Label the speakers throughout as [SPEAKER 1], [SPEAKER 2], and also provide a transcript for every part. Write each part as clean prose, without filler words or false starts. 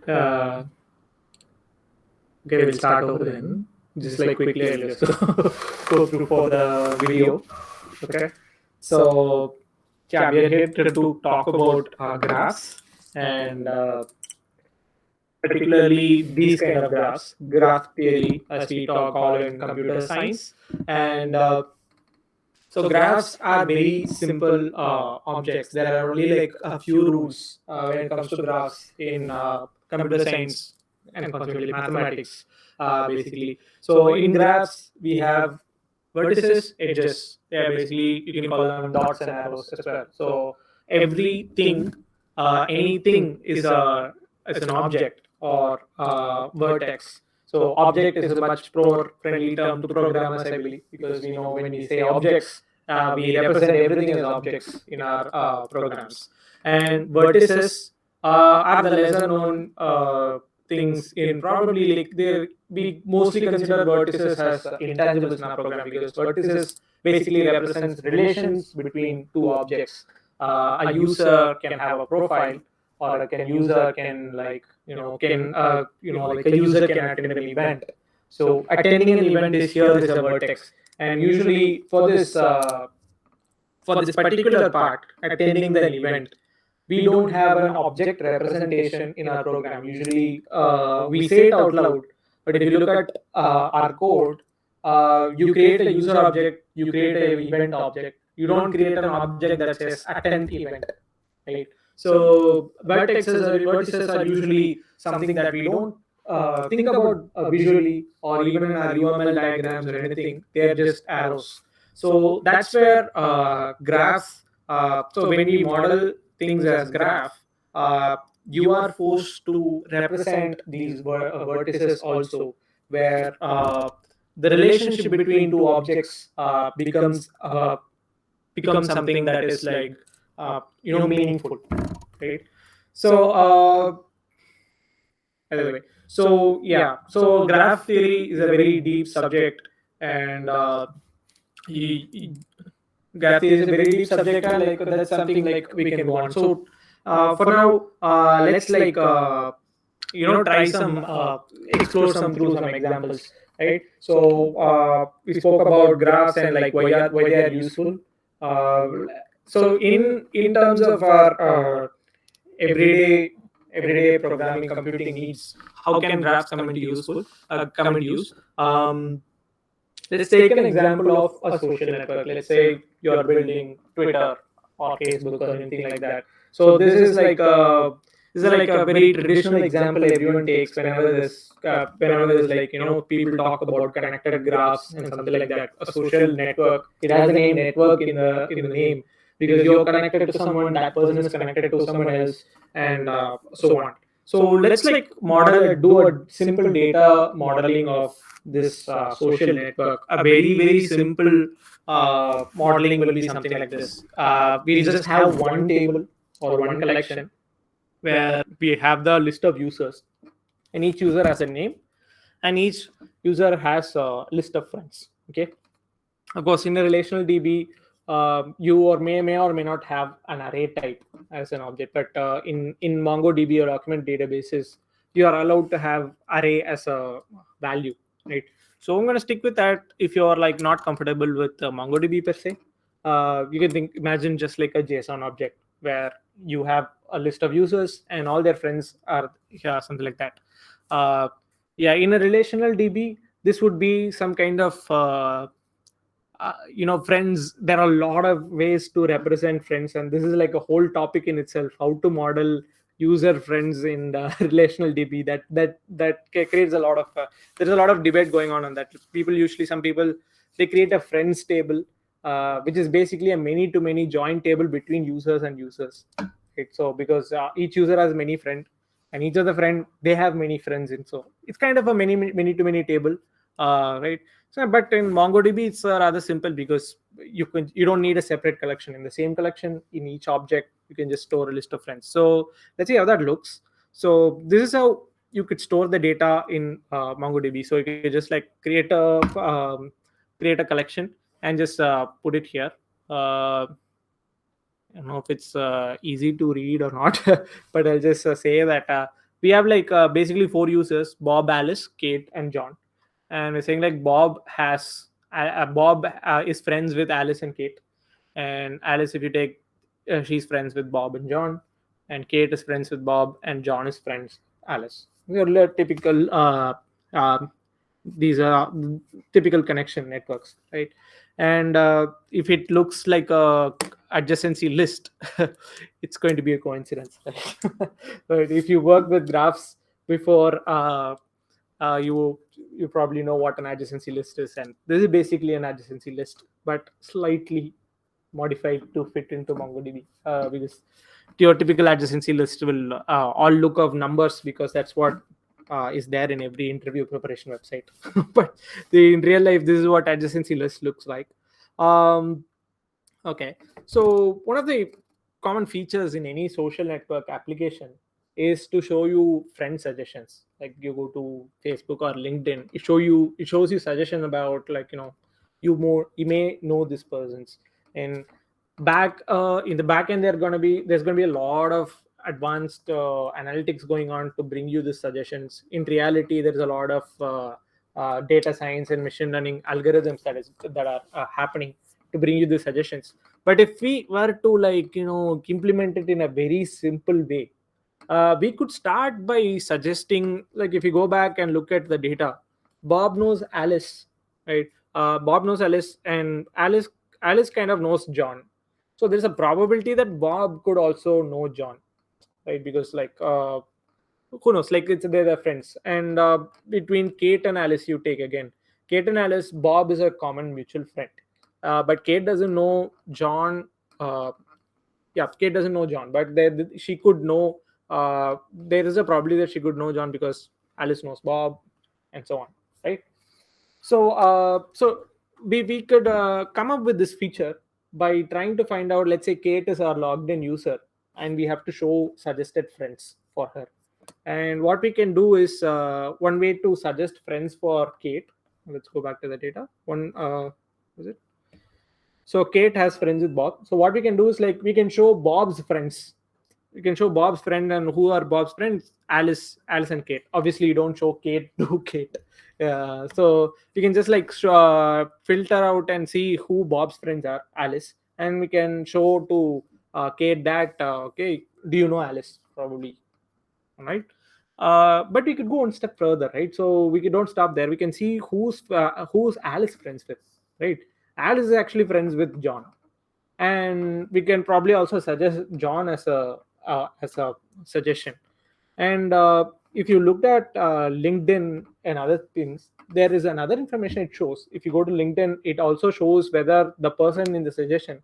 [SPEAKER 1] Uh, okay, we'll start over then. Just like quickly, I'll just go through for the video. Okay. So, yeah, we are here to talk about graphs and particularly these kind of graphs, graph theory, as we call in computer science. And so graphs are very simple objects. There are only like a few rules when it comes to graphs in computer science and consequently mathematics, basically. So in graphs, we have vertices, edges. They are basically, you can call them dots and arrows as well. So everything, anything is an object or vertex. So object is a much more friendly term to programmers, I believe, because we know when we say objects, we represent everything as objects in our programs. And vertices are the lesser known things in probably like we mostly consider vertices as intangibles in our program because vertices basically represents relations between two objects. A user can have a profile, or a user can like like a user can attend an event. So attending an event is here is a vertex, and usually for this particular part, attending the event, we don't have an object representation in our program. Usually, we say it out loud, but if you look at our code, you create a user object, you create an event object. You don't create an object that says attend event, right? So vertices are usually something that we don't think about visually or even in our UML diagrams or anything. They are just arrows. So that's where graphs. So when we model things as graph, you are forced to represent these vertices also, where the relationship between two objects becomes something that is like meaningful, right? So by the way, so yeah, so graph theory is a very deep subject, and y- graph theory is a very deep subject, and like that's something like we can go on. So for now, let's like try some explore some through some examples, right? So we spoke about graphs and like why they are useful. Uh, so in terms of our everyday everyday programming computing needs, how can graphs come into use? Let's take an example of a social network. Let's say you are building Twitter or Facebook or anything like that. So this is like a very traditional example everyone takes whenever there's like people talk about connected graphs and something like that. A social network, it has the name network in the name because you're connected to someone, that person is connected to someone else, and so on. So let's like do a simple data modeling of this social network. A very simple modeling will be something like this. We'll just have one table or one collection where we have the list of users, and each user has a name, and each user has a list of friends. Okay. Of course, in a relational DB, you may or may not have an array type as an object, but in MongoDB or document databases, you are allowed to have array as a value, right? So I'm going to stick with that. If you're like not comfortable with MongoDB per se, you can imagine just like a JSON object where you have a list of users and all their friends are something like that. Uh, yeah, in a relational DB, this would be some kind of friends. There are a lot of ways to represent friends, and this is like a whole topic in itself, how to model user friends in the relational DB. That creates a lot of there's a lot of debate going on that. Some people, they create a friends table, which is basically a many to many join table between users and users, right? So because each user has many friends, and each of the friend, they have many friends, and so it's kind of a many to many table, right? So, but in MongoDB, it's rather simple because you don't need a separate collection. In the same collection, in each object, you can just store a list of friends. So let's see how that looks. So this is how you could store the data in MongoDB. So you could just like create a collection and just put it here. I don't know if it's easy to read or not, but I'll just say that we have like basically 4 users: Bob, Alice, Kate, and John. And we're saying like Bob is friends with Alice and Kate. And Alice, if you take, she's friends with Bob and John. And Kate is friends with Bob, and John is friends with Alice. These are typical these are typical connection networks, right? And if it looks like a adjacency list, it's going to be a coincidence, right? But if you work with graphs before, you probably know what an adjacency list is. And this is basically an adjacency list, but slightly modified to fit into MongoDB, because your typical adjacency list will all look of numbers, because that's what is there in every interview preparation website. But in real life, this is what adjacency list looks like. um, Okay, so one of the common features in any social network application is to show you friend suggestions. Like you go to Facebook or LinkedIn, it shows you suggestion about, like, you may know this person's. And back in the back end, there's gonna be a lot of advanced analytics going on to bring you the suggestions. In reality, there's a lot of data science and machine learning algorithms that are happening to bring you the suggestions. But if we were to, like, implement it in a very simple way, we could start by suggesting, like, if you go back and look at the data, Bob knows Alice, right? Bob knows Alice, and Alice kind of knows John. So there's a probability that Bob could also know John, right? Because, like, who knows, like, they're the friends. And between Kate and Alice, you take again Kate and Alice, Bob is a common mutual friend. But Kate doesn't know John. Yeah, Kate doesn't know John, but she could know, there is a probability that she could know John, because Alice knows Bob, and so on, right? So we could come up with this feature by trying to find out, let's say Kate is our logged in user, and we have to show suggested friends for her. And what we can do is, one way to suggest friends for Kate. Let's go back to the data. Was it so Kate has friends with Bob. So what we can do is, like, we can show Bob's friends. We can show Bob's friend. And who are Bob's friends? Alice and Kate. Obviously, you don't show Kate to Kate. So we can just, like, filter out and see who Bob's friends are. Alice. And we can show to Kate that, okay, do you know Alice? Probably, right? But we could go one step further, right? So don't stop there. We can see who's Alice friends with, right? Alice is actually friends with John. And we can probably also suggest John as a suggestion. And if you looked at LinkedIn and other things, there is another information it shows. If you go to LinkedIn, it also shows whether the person in the suggestion,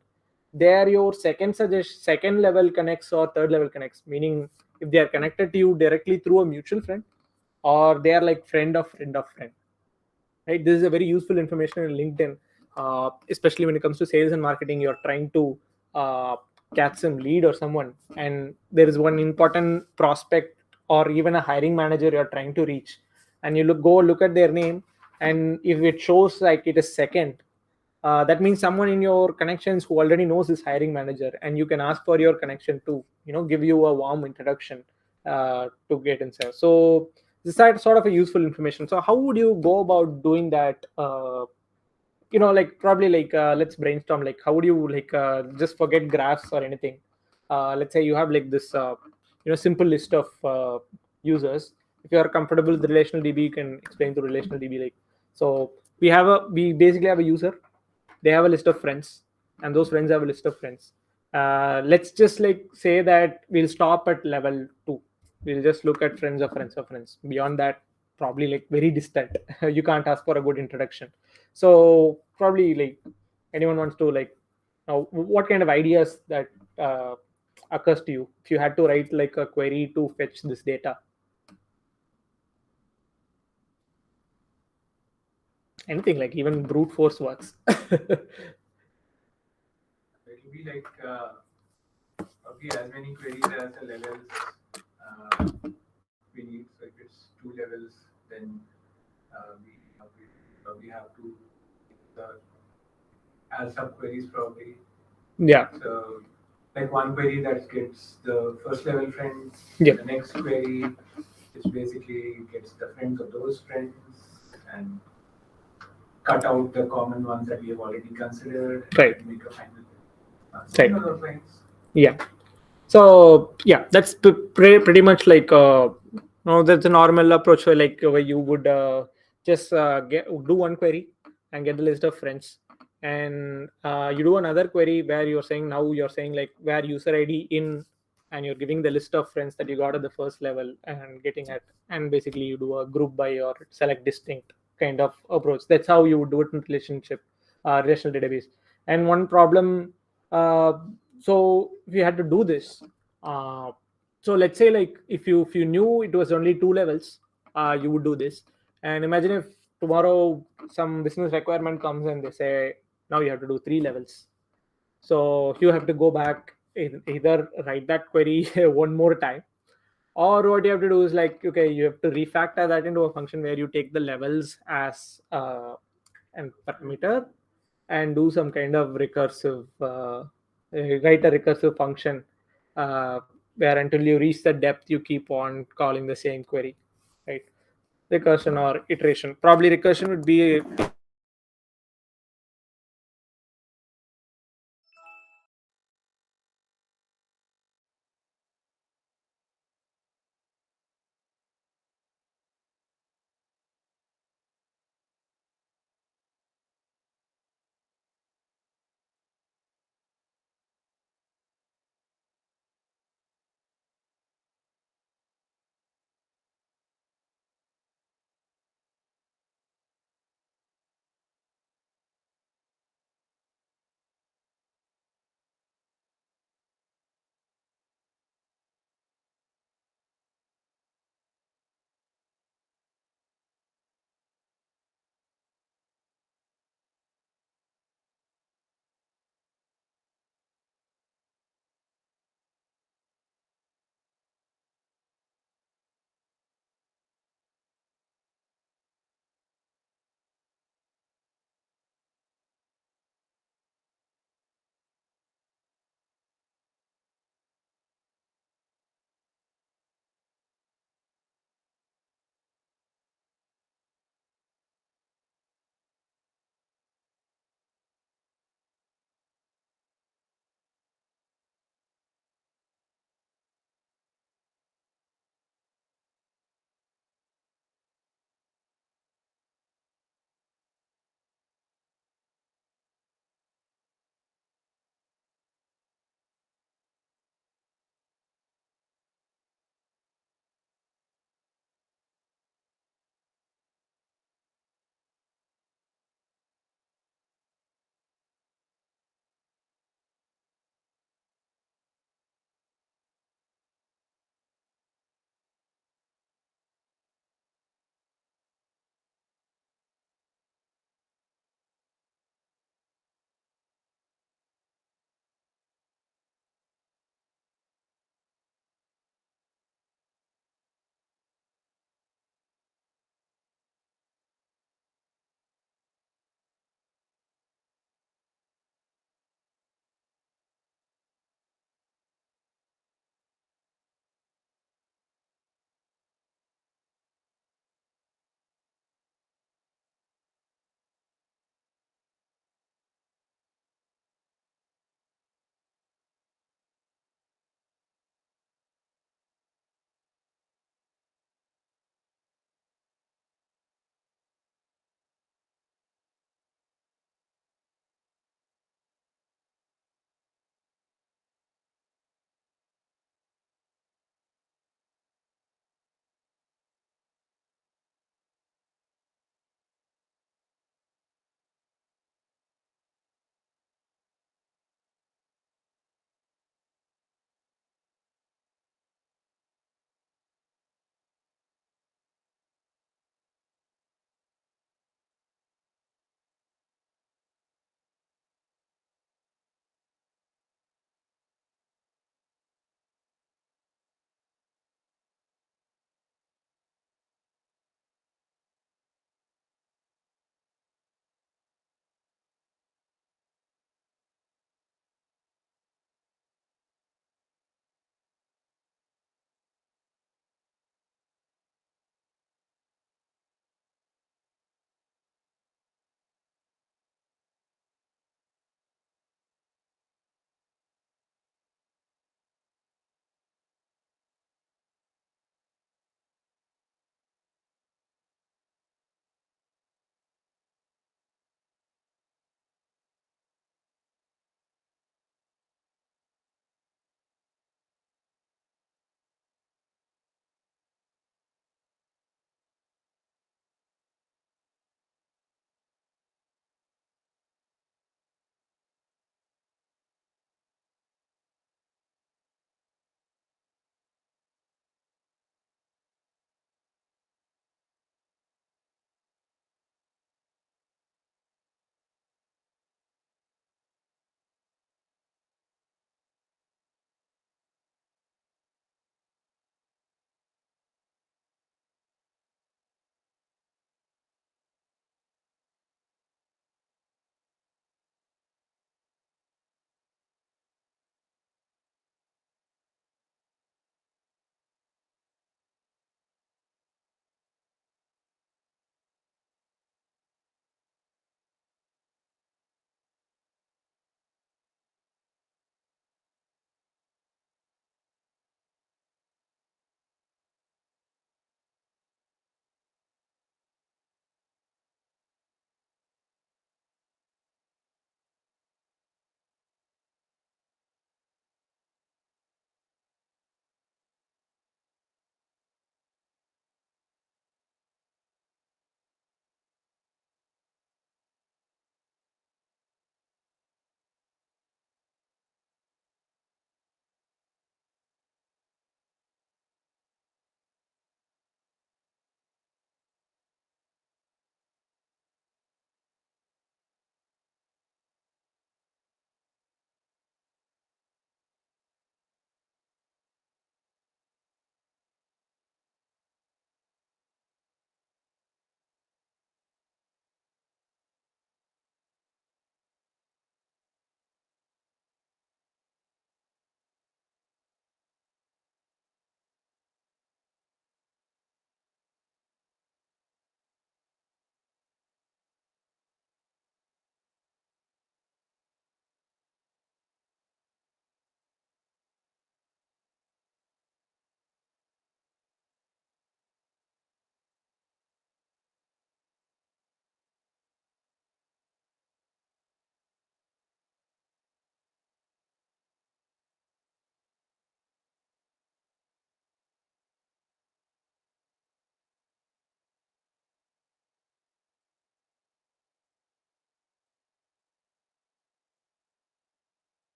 [SPEAKER 1] they are your second level connects or third level connects, meaning if they are connected to you directly through a mutual friend, or they are like friend of friend of friend, right? This is a very useful information in LinkedIn, especially when it comes to sales and marketing. You're trying to uh, catch some lead or someone, and there is one important prospect or even a hiring manager you're trying to reach, and you look at their name, and if it shows like it is second, that means someone in your connections who already knows this hiring manager, and you can ask for your connection to, give you a warm introduction to get inside. So this is sort of a useful information. So how would you go about doing that? Like, probably, like, let's brainstorm, like, how would you, like, just forget graphs or anything. Let's say you have, like, this simple list of users. If you are comfortable with the relational DB, you can explain to relational DB, like, so we basically have a user. They have a list of friends, and those friends have a list of friends. Let's just, like, say that we'll stop at level 2. We'll just look at friends of friends of friends. Beyond that, probably, like, very distant. You can't ask for a good introduction. So probably, like, anyone wants to, like, what kind of ideas that occurs to you if you had to write, like, a query to fetch this data? Anything, like, even brute force works.
[SPEAKER 2] It will be like probably as many queries as the levels uh, we need. So if it's 2 levels, then we probably have to add some queries probably.
[SPEAKER 1] Yeah.
[SPEAKER 2] So like one query that gets the first level friends,
[SPEAKER 1] Yeah.
[SPEAKER 2] the next query which basically gets the friends of those friends, and cut out the common ones that we have already considered
[SPEAKER 1] Right.
[SPEAKER 2] and make a final
[SPEAKER 1] Right.
[SPEAKER 2] something on those lines.
[SPEAKER 1] Yeah. So yeah, that's pretty much like no, that's a normal approach where like where you would just do one query and get the list of friends, and you do another query where you're saying like where user ID in, and you're giving the list of friends that you got at the first level and getting at, and basically you do a group by or select distinct kind of approach. That's how you would do it in relational database. And one problem, uh, so if you had to do this, uh, so let's say like if you knew it was only two levels, you would do this. And imagine if tomorrow some business requirement comes and they say now you have to do three levels, so you have to go back, either write that query one more time, or what you have to do is like, okay, you have to refactor that into a function where you take the levels as an parameter and do some kind of write a recursive function, uh, where until you reach the depth you keep on calling the same query, right? Recursion or iteration. Probably recursion would be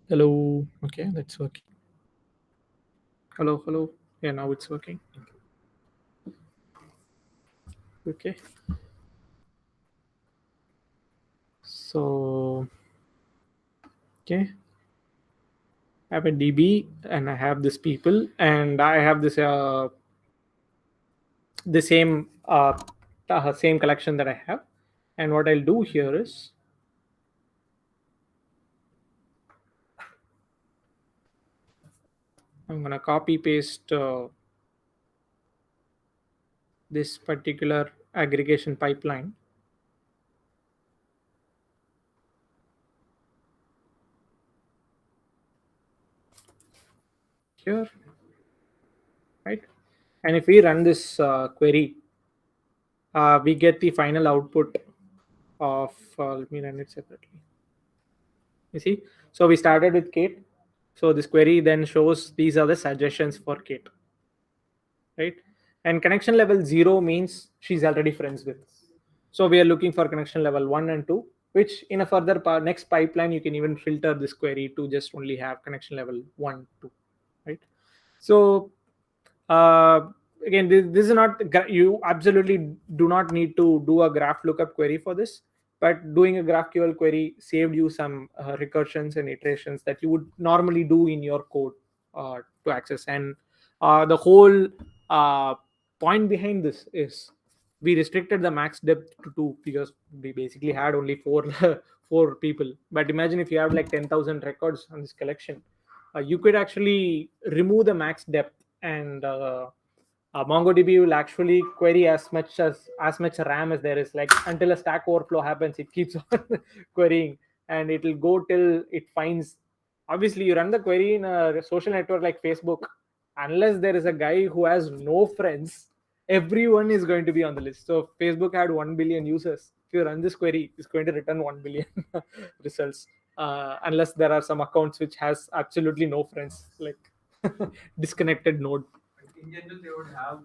[SPEAKER 1] Hello. Okay, that's working. Hello, hello. Yeah, now it's working. Okay. So, okay, I have a DB and I have this people and I have this the same collection that I have. And what I'll do here is I'm gonna copy paste this particular aggregation pipeline here, right? And if we run this query, we get the final output of let me run it separately. You see, so we started with Kate. So this query then shows these are the suggestions for Kate, right? And connection level 0 means she's already friends with. So we are looking for connection level 1 and 2, which in a further next pipeline you can even filter this query to just only have connection level 1, 2, right? So uh, again, this is not you absolutely do not need to do a graph lookup query for this, but doing a GraphQL query saved you some recursions and iterations that you would normally do in your code to access. And the whole uh, point behind this is we restricted the max depth to 2 because we basically had only 4 4 people. But imagine if you have like 10,000 records on this collection, you could actually remove the max depth, and MongoDB will actually query as much RAM as there is. Like until a stack overflow happens, it keeps on querying, and it will go till it finds. Obviously, you run the query in a social network like Facebook, unless there is a guy who has no friends, everyone is going to be on the list. So if Facebook had 1 billion users, if you run this query, it's going to return 1 billion results, unless there are some accounts which has absolutely no friends, like disconnected node.
[SPEAKER 2] In general, they would have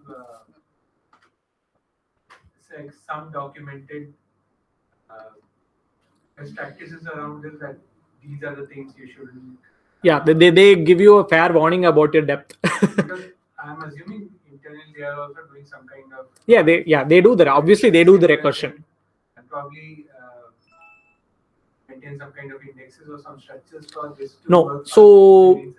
[SPEAKER 2] like some documented uh, best practices around this, that these are the things you shouldn't.
[SPEAKER 1] Yeah, they give you a fair warning about your depth.
[SPEAKER 2] Because I'm assuming internally they are also doing some kind of
[SPEAKER 1] They do that. Obviously, they do the recursion.
[SPEAKER 2] and probably maintain some kind of indexes or some structures for this to
[SPEAKER 1] No,
[SPEAKER 2] work.
[SPEAKER 1] so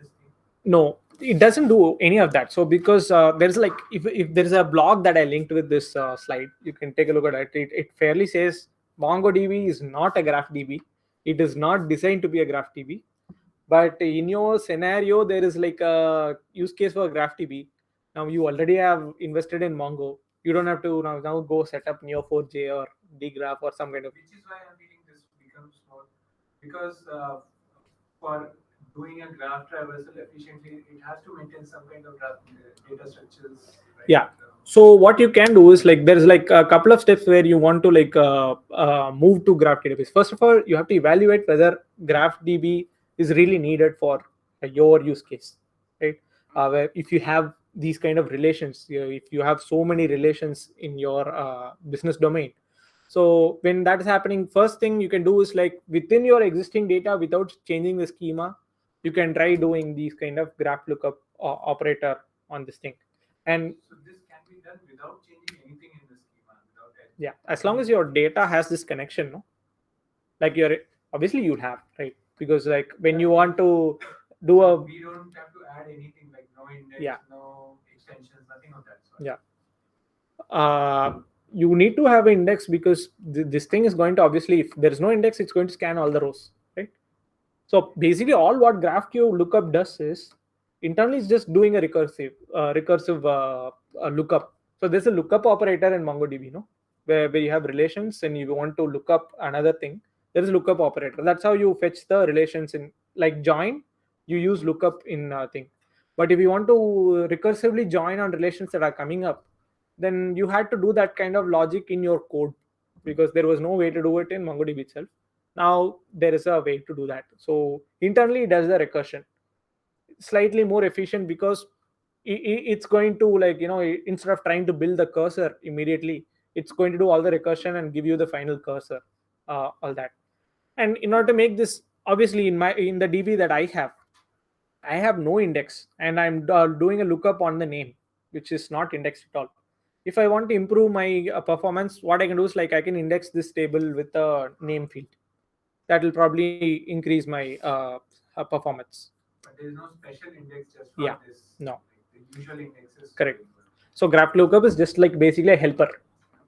[SPEAKER 1] no, it doesn't do any of that. So because there's like if there's a blog that I linked with this slide, you can take a look at it. It fairly says MongoDB is not a graph DB. It is not designed to be a graph DB. But in your scenario, there is like a use case for GraphDB. Now you already have invested in Mongo. You don't have to now go set up Neo4j or dgraph or some kind of.
[SPEAKER 2] Which is why I'm feeling this becomes more, because for doing a graph traversal efficiently, it has to maintain some kind of data structures. Right?
[SPEAKER 1] Yeah. So what you can do is like there's like a couple of steps where you want to like move to graph database. First of all, you have to evaluate whether GraphDB is really needed for your use case, right? Where if you have these kind of relations, if you have so many relations in your business domain, so when that is happening, first thing you can do is like within your existing data, without changing the schema, you can try doing these kind of graph lookup operator on this thing. And
[SPEAKER 2] so this can be done without changing anything in the schema, without anything.
[SPEAKER 1] Yeah, as long as your data has this connection, no, like you're obviously you'd have, right? Because like when you want to do a
[SPEAKER 2] we don't have to add anything, like no index,
[SPEAKER 1] Yeah.
[SPEAKER 2] no extensions, nothing of that sort.
[SPEAKER 1] Yeah, you need to have an index because this thing is going to, obviously if there is no index, it's going to scan all the rows, right? So basically all what GraphQL lookup does is internally it's just doing a recursive lookup. So there's a lookup operator in MongoDB, no, where you have relations and you want to look up another thing. There is lookup operator. That's how you fetch the relations in, like join. You use lookup in thing. But if you want to recursively join on relations that are coming up, then you had to do that kind of logic in your code because there was no way to do it in MongoDB itself. Now there is a way to do that. So internally it does the recursion slightly more efficient because it's going to, like, instead of trying to build the cursor immediately, it's going to do all the recursion and give you the final cursor, all that. And in order to make this obviously in the DB that I have no index, and I'm doing a lookup on the name, which is not indexed at all. If I want to improve my performance, what I can do is like I can index this table with a name field. That will probably increase my performance.
[SPEAKER 2] But there is no special index just for
[SPEAKER 1] Yeah,
[SPEAKER 2] this.
[SPEAKER 1] no,
[SPEAKER 2] Like the usual index is
[SPEAKER 1] correct.
[SPEAKER 2] available.
[SPEAKER 1] So graph lookup is just like basically a helper.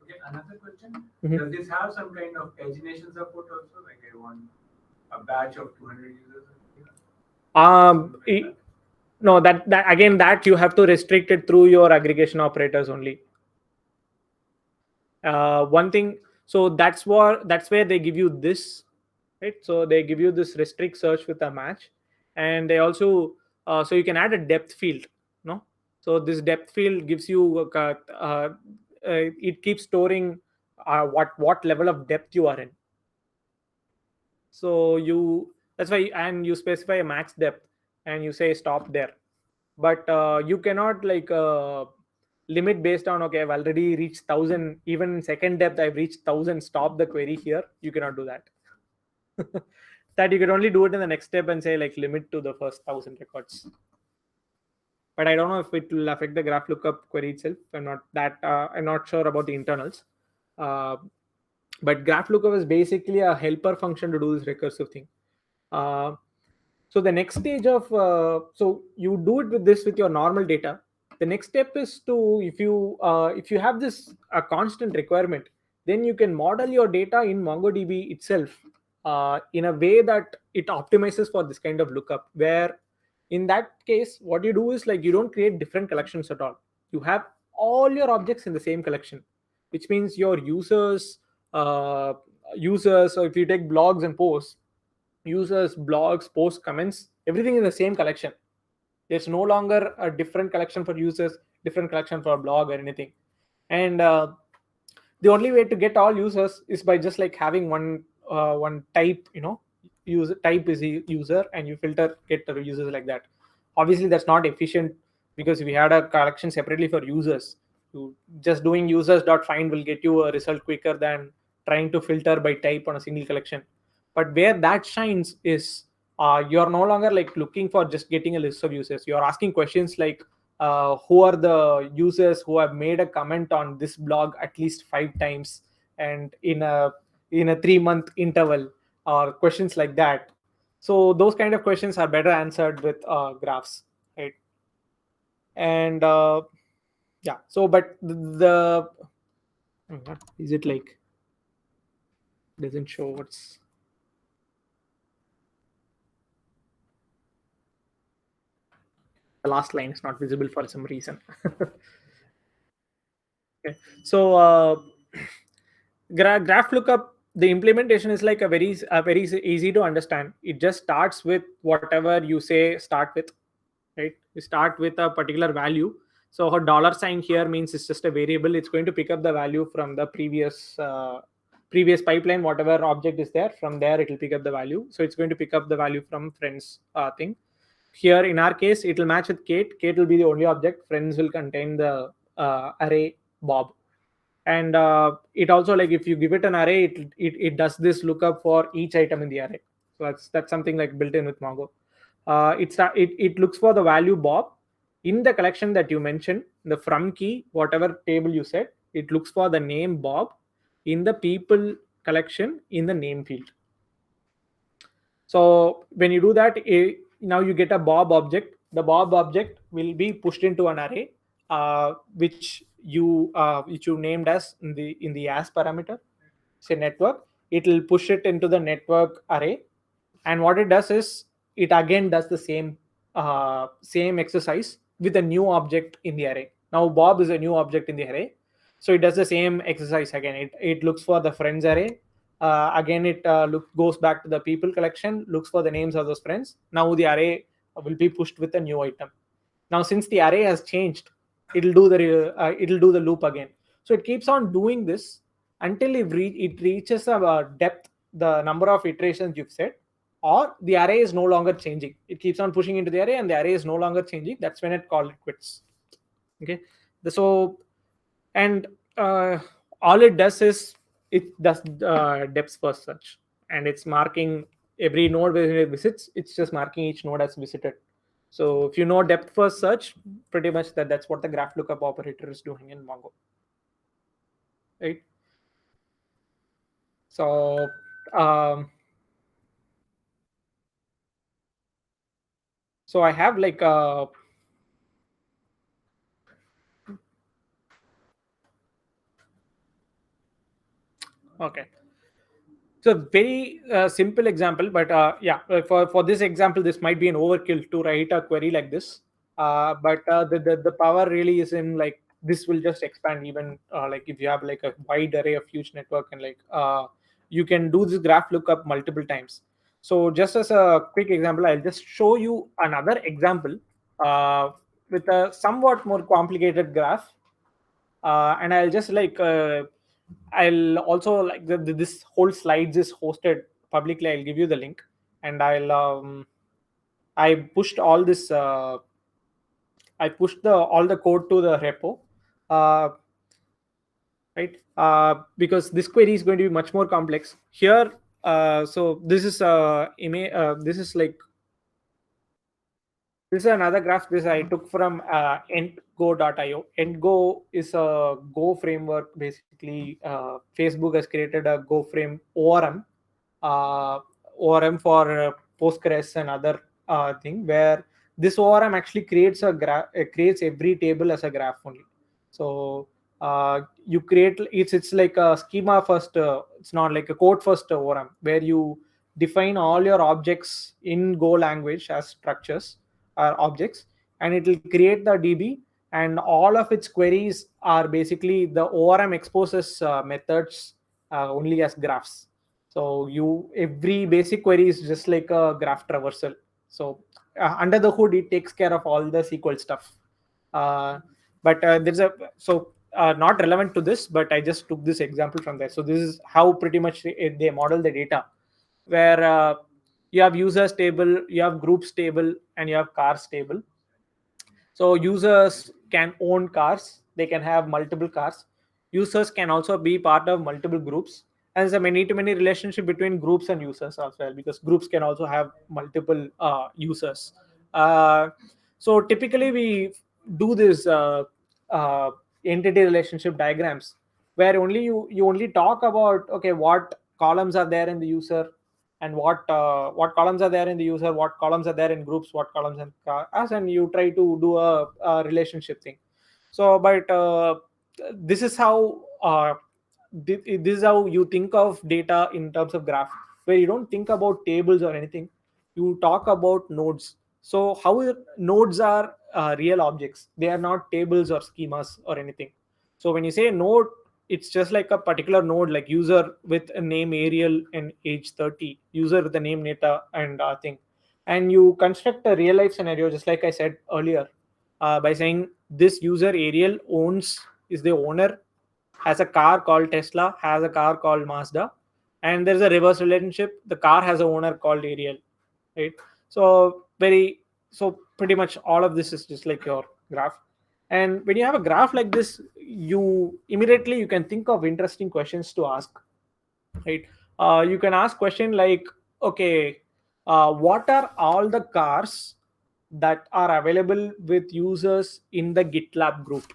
[SPEAKER 2] Okay, another question.
[SPEAKER 1] Mhm.
[SPEAKER 2] Does this have some kind of pagination support also? Like I want a batch of 200 users?
[SPEAKER 1] Um,
[SPEAKER 2] Something like that?
[SPEAKER 1] no, that again, that you have to restrict it through your aggregation operators only. One thing, so that's where they give you this, right? So they give you this restrict search with a match, and they also so you can add a depth field, no? So this depth field gives you it keeps storing what level of depth you are in. So you, that's why, and you specify a max depth and you say stop there. But you cannot like limit based on, okay, I've already reached 1,000, even in second depth I've reached 1,000, stop the query here. You cannot do that. That you can only do it in the next step and say like limit to the first 1,000 records. But I don't know if it will affect the graph lookup query itself. I'm not sure about the internals. uh, but graph lookup is basically a helper function to do this recursive thing. uh, so the next stage of so you do it with this with your normal data. The next step is to, if you have this a constant requirement, then you can model your data in MongoDB itself in a way that it optimizes for this kind of lookup, where in that case what you do is like you don't create different collections at all. You have all your objects in the same collection, which means your uh, users, so if you take blogs and posts, users, blogs, posts, comments, everything in the same collection. There's no longer a different collection for users, different collection for a blog or anything. And the only way to get all users is by just like having one type, user type is a user, and you filter get the users like that. Obviously that's not efficient, because we had a collection separately for users. You just doing users dot find will get you a result quicker than trying to filter by type on a single collection. But where that shines is you're no longer like looking for just getting a list of users. You're asking questions like who are the users who have made a comment on this blog at least 5 times, and in a 3-month interval, or questions like that. So those kind of questions are better answered with graphs, right? And yeah, so but the is it like doesn't show what's the last line is not visible for some reason. Okay. So graph lookup, the implementation is like a very easy to understand. It just starts with whatever you say start with, right? You start with a particular value. So a dollar sign here means it's just a variable. It's going to pick up the value from the previous pipeline, whatever object is there. From there it will pick up the value. So it's going to pick up the value from friends thing. Here in our case it will match with Kate. Kate will be the only object. Friends will contain the array Bob. And it also, like, if you give it an array, it does this lookup for each item in the array. So that's something like built in with Mongo. It looks for the value Bob in the collection that you mentioned, the from key, whatever table you said. It looks for the name Bob in the people collection in the name field. So when you do that, now you get a Bob object. The Bob object will be pushed into an array, which you named as in the as parameter, say network. It will push it into the network array, and what it does is it again does the same exercise with a new object in the array. Now Bob is a new object in the array, so it does the same exercise again. It looks for the friends array. Again it goes back to the people collection, looks for the names of those friends. Now the array will be pushed with a new item. Now since the array has changed, it'll do the loop again. So it keeps on doing this until it reaches a depth, the number of iterations you've said, or the array is no longer changing. It keeps on pushing into the array and the array is no longer changing. That's when it called it quits. Okay. So, and all it does is it does depth first search, and it's marking every node where it visits, it's just marking each node as visited. So if you know depth first search, pretty much that's what the graph lookup operator is doing in Mongo, right? So so I have like okay, so very simple example, but yeah, for this example, this might be an overkill to write a query like this. But the power really is in like this will just expand even like if you have like a wide array of huge network, and like you can do this graph lookup multiple times. So just as a quick example, I'll just show you another example uh, with a somewhat more complicated graph, and I'll just like I'll also like this whole slides is hosted publicly. I'll give you the link, and I pushed all this I pushed the all the code to the repo, uh, right? Because this query is going to be much more complex here. So this is this is like this is another graph. This I took from entgo.io. Entgo is a Go framework. Basically, Facebook has created a Go frame ORM, uh, ORM for Postgres and other thing, where this ORM actually creates a graph, creates every table as a graph only. So you create it's like a schema first. It's not like a code first ORM where you define all your objects in Go language as structures or objects, and it will create the DB, and all of its queries are basically the ORM exposes methods only as graphs. So you every basic query is just like a graph traversal. So under the hood, it takes care of all the SQL stuff. But there's a so not relevant to this, but I just took this example from there. So this is how pretty much they model the data, where you have users table, you have groups table, and you have cars table. So users can own cars, they can have multiple cars. Users can also be part of multiple groups. And there's a many to many relationship between groups and users as well, because groups can also have multiple users. Uh, so typically we do this entity relationship diagrams where only you only talk about okay what columns are there in the user, and what columns are there in the user, what columns are there in groups, what columns in us, and you try to do a relationship thing. So but this is how this is how you think of data in terms of graph, where you don't think about tables or anything, you talk about nodes. So nodes are real objects, they are not tables or schemas or anything. So when you say node, it's just like a particular node, like user with a name Ariel and age 30, user with the name Neta and thing. And you construct a real life scenario, just like I said earlier, by saying this user Ariel owns, is the owner, has a car called Tesla, has a car called Mazda, and there's a reverse relationship. The car has a owner called Ariel, right? So so pretty much all of this is just like your graph. And when you have a graph like this, you can think of interesting questions to ask, right? You can ask question like, okay, what are all the cars that are available with users in the GitLab group?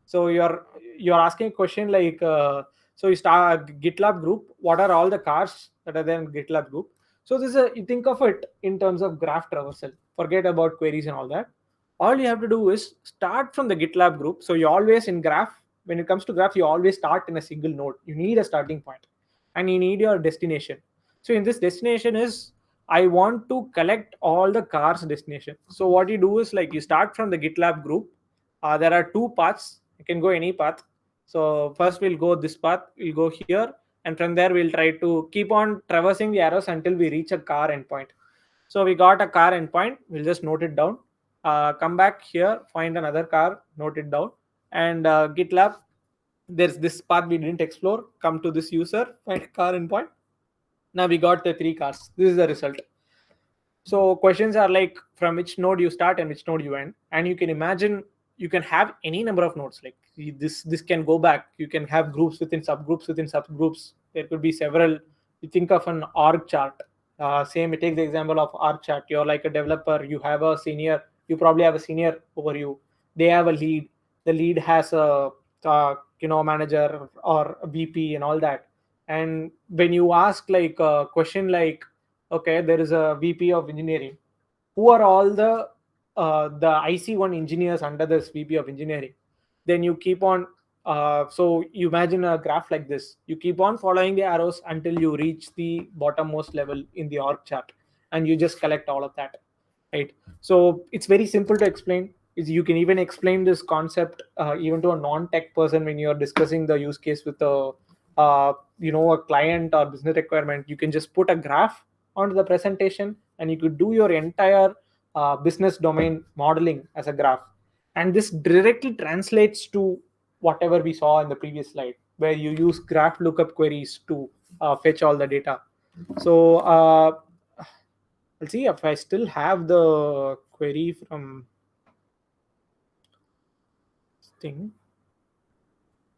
[SPEAKER 1] So you're asking a question like so you start a GitLab group, what are all the cars that are there in GitLab group? So this is you think of it in terms of graph traversal, forget about queries and all that. All you have to do is start from the GitLab group. So you always in graph, when it comes to graph, you always start in a single node. You need a starting point and you need your destination. So in this destination is, I want to collect all the cars destination. So what you do is like you start from the GitLab group. There are two paths, you can go any path. So first we'll go this path, we'll go here, and from there we'll try to keep on traversing the arrows until we reach a car endpoint. So we got a car endpoint, we'll just note it down. Come back here, find another car, note it down, and GitLab, there's this path we didn't explore, come to this user, find a car endpoint. Now we got the three cars, this is the result. So questions are like from which node you start and which node you end, and you can imagine you can have any number of nodes. Like this can go back. You can have groups within subgroups within subgroups. There could be several. You think of an org chart. Same, take the example of our chat. You're like a developer, you have a senior, you probably have a senior over you, they have a lead, the lead has a manager or a VP and all that. And when you ask like a question like, okay, there is a VP of engineering, who are all the IC1 engineers under this VP of engineering? Then you keep on, so you imagine a graph like this, you keep on following the arrows until you reach the bottommost level in the org chart, and you just collect all of that, right? So it's very simple to explain. You can even explain this concept even to a non-tech person when you're discussing the use case with a client or business requirement. You can just put a graph onto the presentation, and you could do your entire business domain modeling as a graph. And this directly translates to whatever we saw in the previous slide, where you use graph lookup queries to fetch all the data. So I'll see if I still have the query from thing.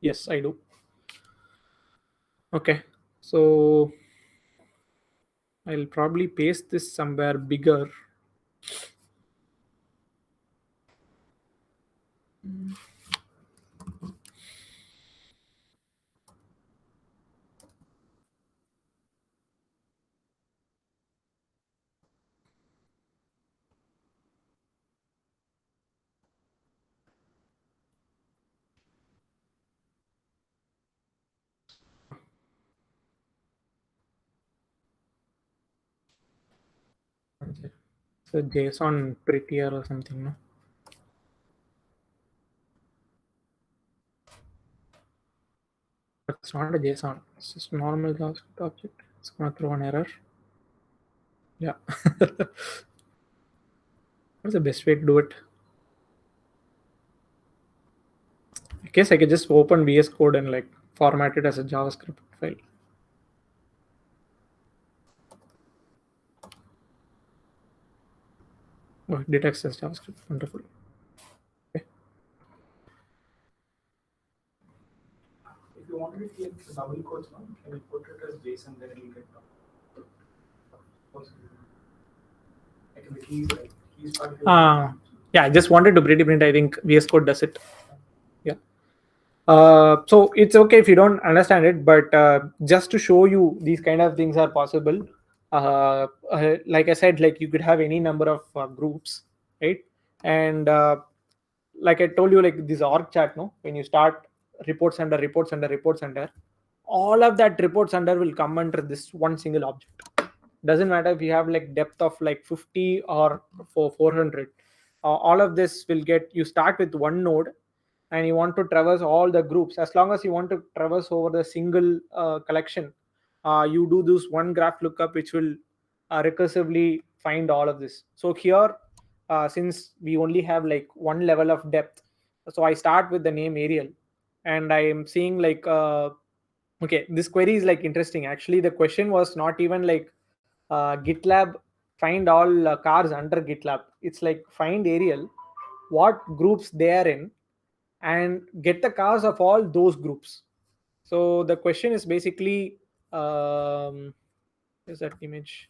[SPEAKER 1] Yes, I do. Okay, so I'll probably paste this somewhere bigger. Okay. So JSON prettier or something, no? It's not a JSON. It's just normal JavaScript object. It's gonna throw an error. Yeah. What's the best way to do it? I guess I could just open VS Code and like format it as a JavaScript file. Oh, it detects as JavaScript. Wonderful. Okay.
[SPEAKER 3] If you wanted to create the double quotes one, can you put it as JSON, then you get like the keys, like keys part.
[SPEAKER 1] Yeah, I just wanted to pretty print. I think VS Code does it. Yeah. So it's okay if you don't understand it, but just to show you these kind of things are possible. Like I said, like you could have any number of groups, right? And like I told you, like this org chat, no, when you start reports under reports under reports under, all of that reports under will come under this one single object. Doesn't matter if you have like depth of like 50 or for 400. All of this will get, you start with one node and you want to traverse all the groups. As long as you want to traverse over the single collection, you do this one graph lookup which will recursively find all of this. So here, since we only have like one level of depth, so I start with the name Ariel, and I am seeing like okay, this query is like interesting. Actually, the question was not even like GitLab find all cars under GitLab. It's like find Ariel, what groups they are in, and get the cars of all those groups. So the question is basically, is that image?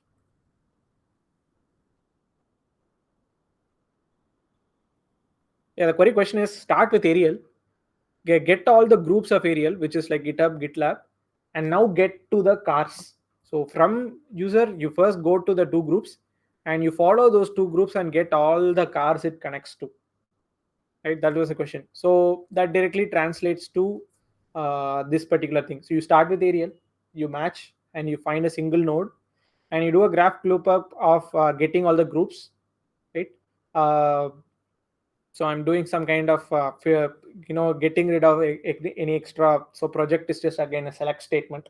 [SPEAKER 1] Yeah, the query question is start with Ariel, get all the groups of Ariel, which is like GitHub, GitLab, and now get to the cars. So from user, you first go to the two groups and you follow those two groups and get all the cars it connects to. Right, that was the question. So that directly translates to this particular thing. So you start with Ariel, you match, and you find a single node, and you do a graph lookup of getting all the groups, right? Uh, so I'm doing some kind of getting rid of any extra. So project is just again a select statement.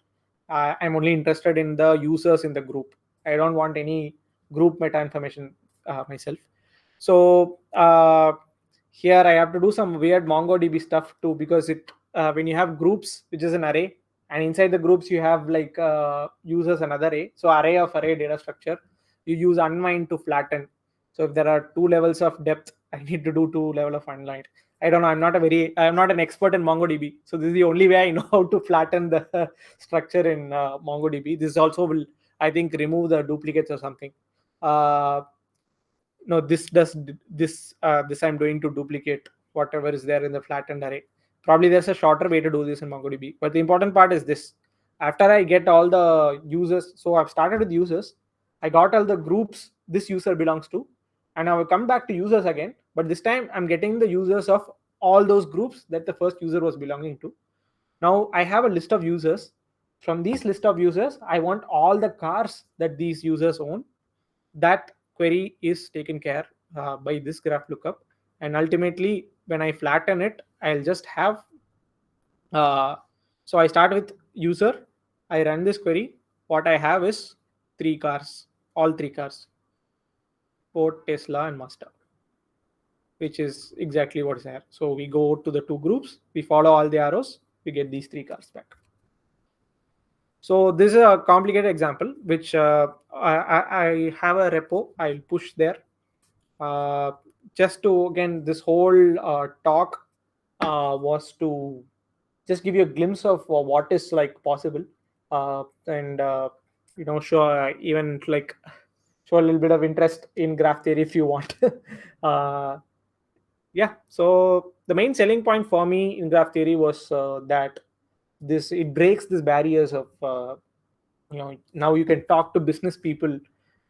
[SPEAKER 1] I'm only interested in the users in the group. I don't want any group meta information myself. So here I have to do some weird MongoDB stuff too, because it when you have groups, which is an array, and inside the groups you have like users another array. So array of array data structure, you use unwind to flatten. So if there are two levels of depth, I need to do two level of unwind. I don't know. I'm not an expert in MongoDB. So this is the only way I know how to flatten the structure in MongoDB. This also will I think remove the duplicates or something. No, this I'm doing to duplicate whatever is there in the flattened array. Probably there's a shorter way to do this in MongoDB, but the important part is this. After I get all the users, so I've started with users, I got all the groups this user belongs to, and I will come back to users again, but this time I'm getting the users of all those groups that the first user was belonging to. Now I have a list of users. From these list of users, I want all the cars that these users own. That query is taken care by this graph lookup, and ultimately when I flatten it, I'll just have so I start with user, I run this query, what I have is three cars, all three cars, Ford, Tesla and Mazda, which is exactly what is there. So we go to the two groups, we follow all the arrows, we get these three cars back. So this is a complicated example, which I have a repo I'll push there. Just to, again, this whole talk was to just give you a glimpse of what is like possible, and show even like show a little bit of interest in graph theory if you want. Yeah, so the main selling point for me in graph theory was that it breaks these barriers of now you can talk to business people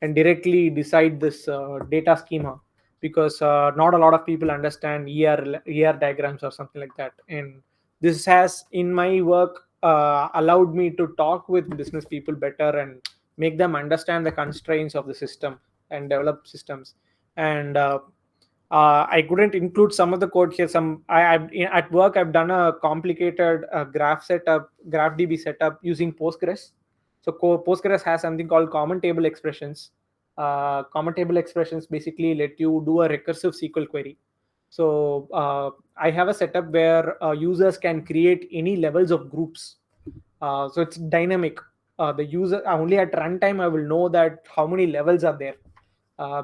[SPEAKER 1] and directly decide this data schema, because not a lot of people understand ER diagrams or something like that, and this has in my work allowed me to talk with business people better and make them understand the constraints of the system and develop systems. And I couldn't include some of the code here. At work I've done a complicated GraphDB setup using Postgres. So Postgres has something called common table expressions. Common table expressions basically let you do a recursive SQL query. So I have a setup where users can create any levels of groups. So it's dynamic. The user only at runtime I will know that how many levels are there,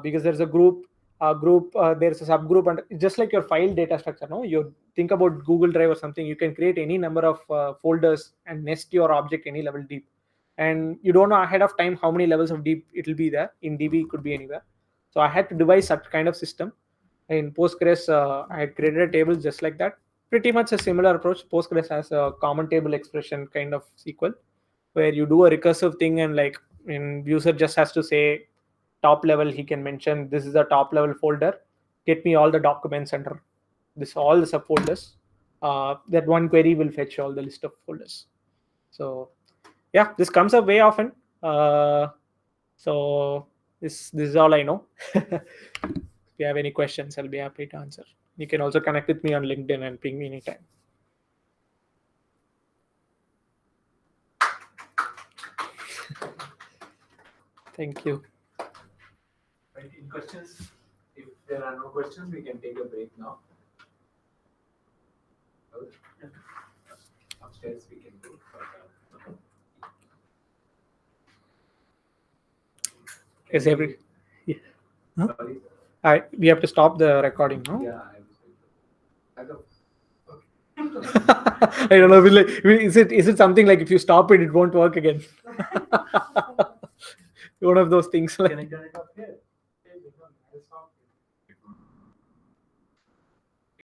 [SPEAKER 1] because there's a group, there's a subgroup, and just like your file data structure. No, you think about Google Drive or something. You can create any number of folders and nest your object any level deep, and you don't know ahead of time how many levels of deep it will be there. In DB, it could be anywhere. So I had to devise such kind of system. In Postgres, I had created a table just like that. Pretty much a similar approach. Postgres has a common table expression kind of SQL, where you do a recursive thing, and like in user just has to say top level, he can mention this is the top level folder, get me all the documents under this, all the subfolders. That one query will fetch all the list of folders. So yeah, this comes up way often. So this is all I know. If you have any questions, I'll be happy to answer. You can also connect with me on LinkedIn and ping me anytime. Thank you.
[SPEAKER 2] Right, in questions, if there are no questions, we can take a break now. Upstairs we can go.
[SPEAKER 1] Is every yeah. Huh?
[SPEAKER 2] Sorry.
[SPEAKER 1] We have to stop the recording, no?
[SPEAKER 2] Yeah, I was
[SPEAKER 1] I don't know. Is it something like if you stop it, it won't work again? One of those things.
[SPEAKER 2] Can I turn it off?